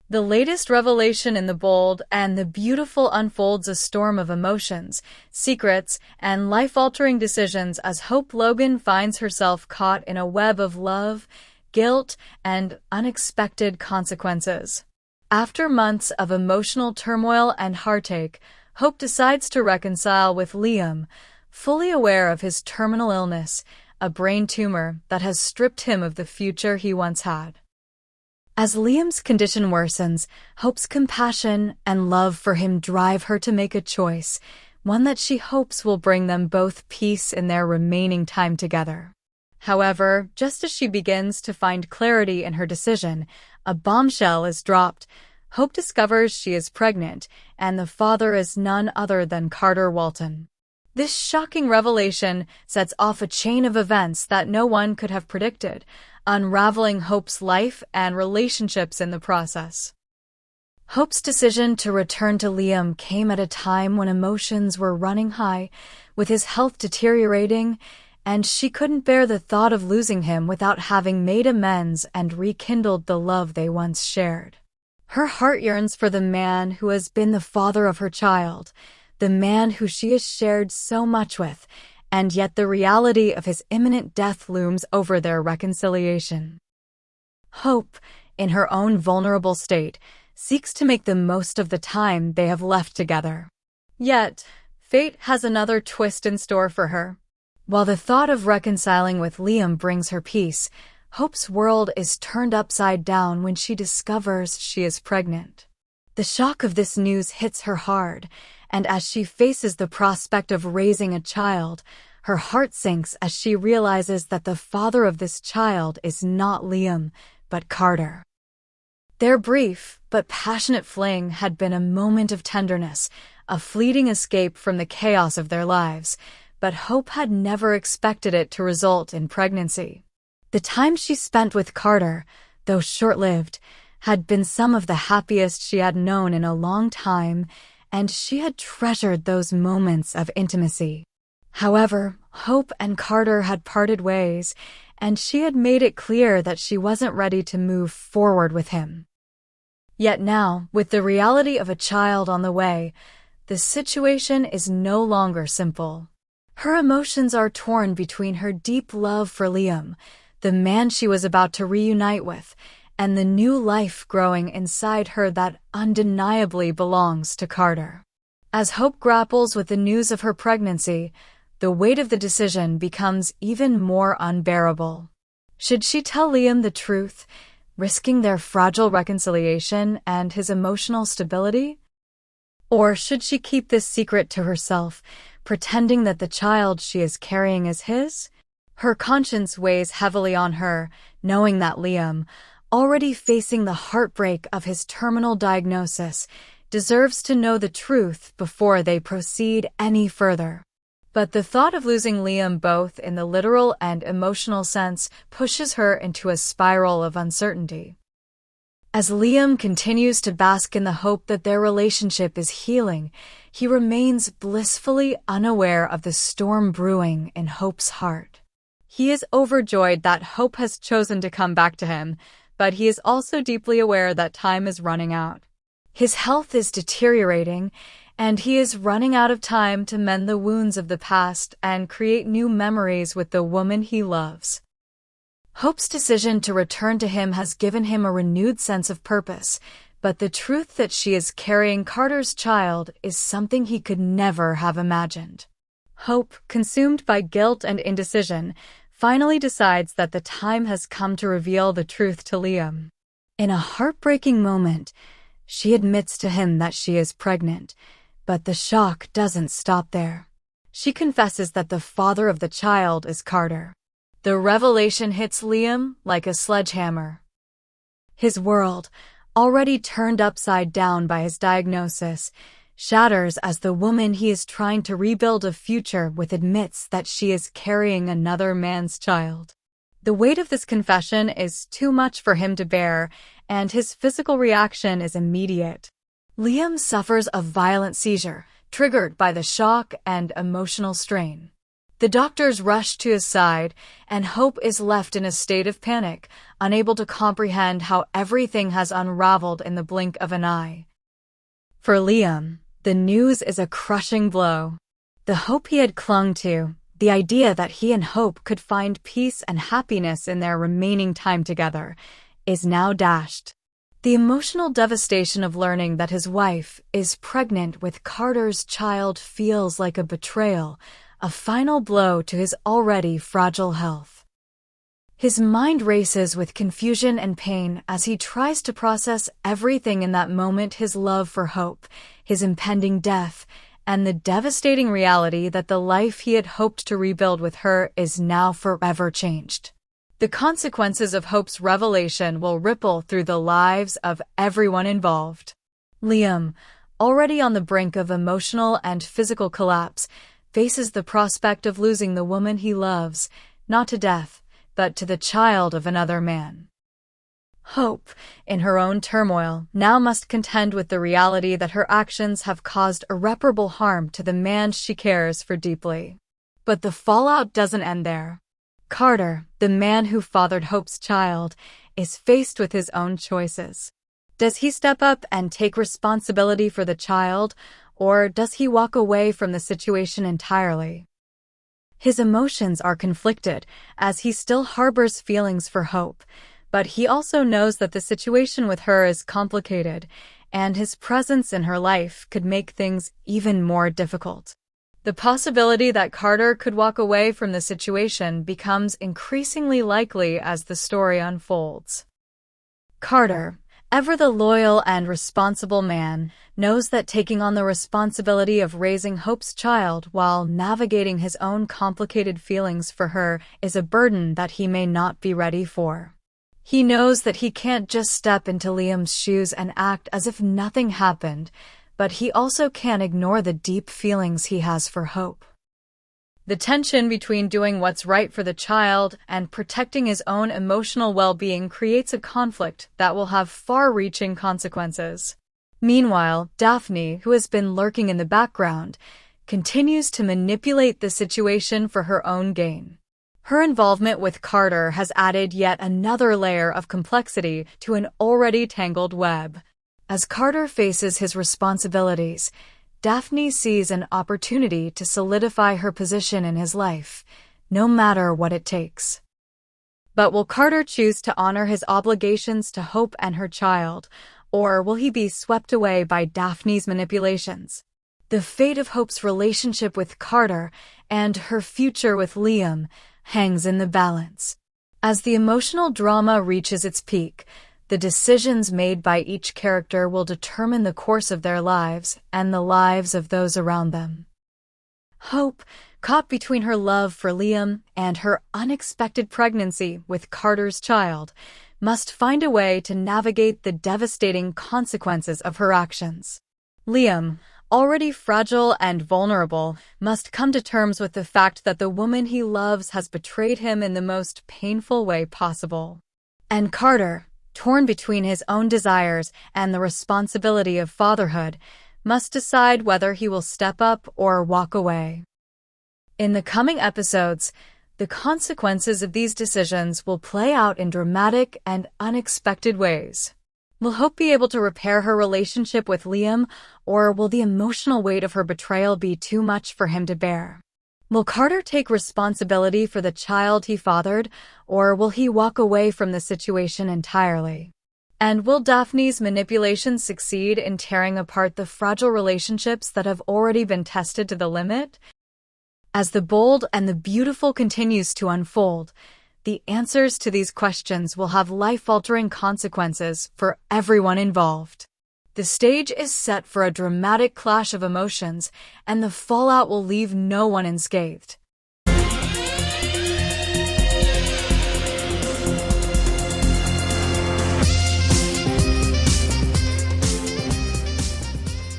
The latest revelation in the bold and the beautiful unfolds a storm of emotions, secrets, and life-altering decisions as Hope Logan finds herself caught in a web of love, guilt, and unexpected consequences. After months of emotional turmoil and heartache, Hope decides to reconcile with Liam, fully aware of his terminal illness, a brain tumor that has stripped him of the future he once had. As Liam's condition worsens, Hope's compassion and love for him drive her to make a choice, one that she hopes will bring them both peace in their remaining time together. However, just as she begins to find clarity in her decision, a bombshell is dropped. Hope discovers she is pregnant, and the father is none other than Carter Walton. This shocking revelation sets off a chain of events that no one could have predicted, unraveling Hope's life and relationships in the process. Hope's decision to return to Liam came at a time when emotions were running high, with his health deteriorating, and she couldn't bear the thought of losing him without having made amends and rekindled the love they once shared. Her heart yearns for the man who has been the father of her child, the man who she has shared so much with, and yet the reality of his imminent death looms over their reconciliation. Hope, in her own vulnerable state, seeks to make the most of the time they have left together. Yet, fate has another twist in store for her. While the thought of reconciling with Liam brings her peace, Hope's world is turned upside down when she discovers she is pregnant. The shock of this news hits her hard, and as she faces the prospect of raising a child, her heart sinks as she realizes that the father of this child is not Liam, but Carter. Their brief but passionate fling had been a moment of tenderness, a fleeting escape from the chaos of their lives, but Hope had never expected it to result in pregnancy. The time she spent with Carter, though short-lived, had been some of the happiest she had known in a long time, and she had treasured those moments of intimacy. However, Hope and Carter had parted ways, and she had made it clear that she wasn't ready to move forward with him. Yet now, with the reality of a child on the way, the situation is no longer simple. Her emotions are torn between her deep love for Liam, the man she was about to reunite with, and the new life growing inside her that undeniably belongs to Carter. As Hope grapples with the news of her pregnancy, the weight of the decision becomes even more unbearable. Should she tell Liam the truth, risking their fragile reconciliation and his emotional stability? Or should she keep this secret to herself, pretending that the child she is carrying is his? Her conscience weighs heavily on her, knowing that Liam, already facing the heartbreak of his terminal diagnosis, deserves to know the truth before they proceed any further. But the thought of losing Liam both in the literal and emotional sense pushes her into a spiral of uncertainty. As Liam continues to bask in the hope that their relationship is healing, he remains blissfully unaware of the storm brewing in Hope's heart. He is overjoyed that Hope has chosen to come back to him, but he is also deeply aware that time is running out. His health is deteriorating, and he is running out of time to mend the wounds of the past and create new memories with the woman he loves. Hope's decision to return to him has given him a renewed sense of purpose, but the truth that she is carrying Carter's child is something he could never have imagined. Hope, consumed by guilt and indecision, finally decides that the time has come to reveal the truth to Liam. In a heartbreaking moment, she admits to him that she is pregnant, but the shock doesn't stop there. She confesses that the father of the child is Carter. The revelation hits Liam like a sledgehammer. His world, already turned upside down by his diagnosis, shatters as the woman he is trying to rebuild a future with admits that she is carrying another man's child. The weight of this confession is too much for him to bear, and his physical reaction is immediate. Liam suffers a violent seizure, triggered by the shock and emotional strain. The doctors rush to his side, and Hope is left in a state of panic, unable to comprehend how everything has unraveled in the blink of an eye. For Liam, the news is a crushing blow. The hope he had clung to, the idea that he and Hope could find peace and happiness in their remaining time together, is now dashed. The emotional devastation of learning that his wife is pregnant with Carter's child feels like a betrayal, a final blow to his already fragile health. His mind races with confusion and pain as he tries to process everything in that moment: his love for Hope, his impending death, and the devastating reality that the life he had hoped to rebuild with her is now forever changed. The consequences of Hope's revelation will ripple through the lives of everyone involved. Liam, already on the brink of emotional and physical collapse, faces the prospect of losing the woman he loves, not to death, but to the child of another man. Hope, in her own turmoil, now must contend with the reality that her actions have caused irreparable harm to the man she cares for deeply. But the fallout doesn't end there. Carter, the man who fathered Hope's child, is faced with his own choices. Does he step up and take responsibility for the child, or does he walk away from the situation entirely? His emotions are conflicted, as he still harbors feelings for Hope, but he also knows that the situation with her is complicated, and his presence in her life could make things even more difficult. The possibility that Carter could walk away from the situation becomes increasingly likely as the story unfolds. Carter, ever the loyal and responsible man, knows that taking on the responsibility of raising Hope's child while navigating his own complicated feelings for her is a burden that he may not be ready for. He knows that he can't just step into Liam's shoes and act as if nothing happened, but he also can't ignore the deep feelings he has for Hope. The tension between doing what's right for the child and protecting his own emotional well-being creates a conflict that will have far-reaching consequences. Meanwhile, Daphne, who has been lurking in the background, continues to manipulate the situation for her own gain. Her involvement with Carter has added yet another layer of complexity to an already tangled web. As Carter faces his responsibilities, Daphne sees an opportunity to solidify her position in his life, no matter what it takes. But will Carter choose to honor his obligations to Hope and her child, or will he be swept away by Daphne's manipulations? The fate of Hope's relationship with Carter and her future with Liam hangs in the balance. As the emotional drama reaches its peak, the decisions made by each character will determine the course of their lives and the lives of those around them. Hope, caught between her love for Liam and her unexpected pregnancy with Carter's child, must find a way to navigate the devastating consequences of her actions. Liam, already fragile and vulnerable, must come to terms with the fact that the woman he loves has betrayed him in the most painful way possible. And Carter, torn between his own desires and the responsibility of fatherhood, must decide whether he will step up or walk away. In the coming episodes, the consequences of these decisions will play out in dramatic and unexpected ways. Will Hope be able to repair her relationship with Liam, or will the emotional weight of her betrayal be too much for him to bear? Will Carter take responsibility for the child he fathered, or will he walk away from the situation entirely? And will Daphne's manipulations succeed in tearing apart the fragile relationships that have already been tested to the limit? As the bold and the beautiful continues to unfold, the answers to these questions will have life-altering consequences for everyone involved. The stage is set for a dramatic clash of emotions, and the fallout will leave no one unscathed.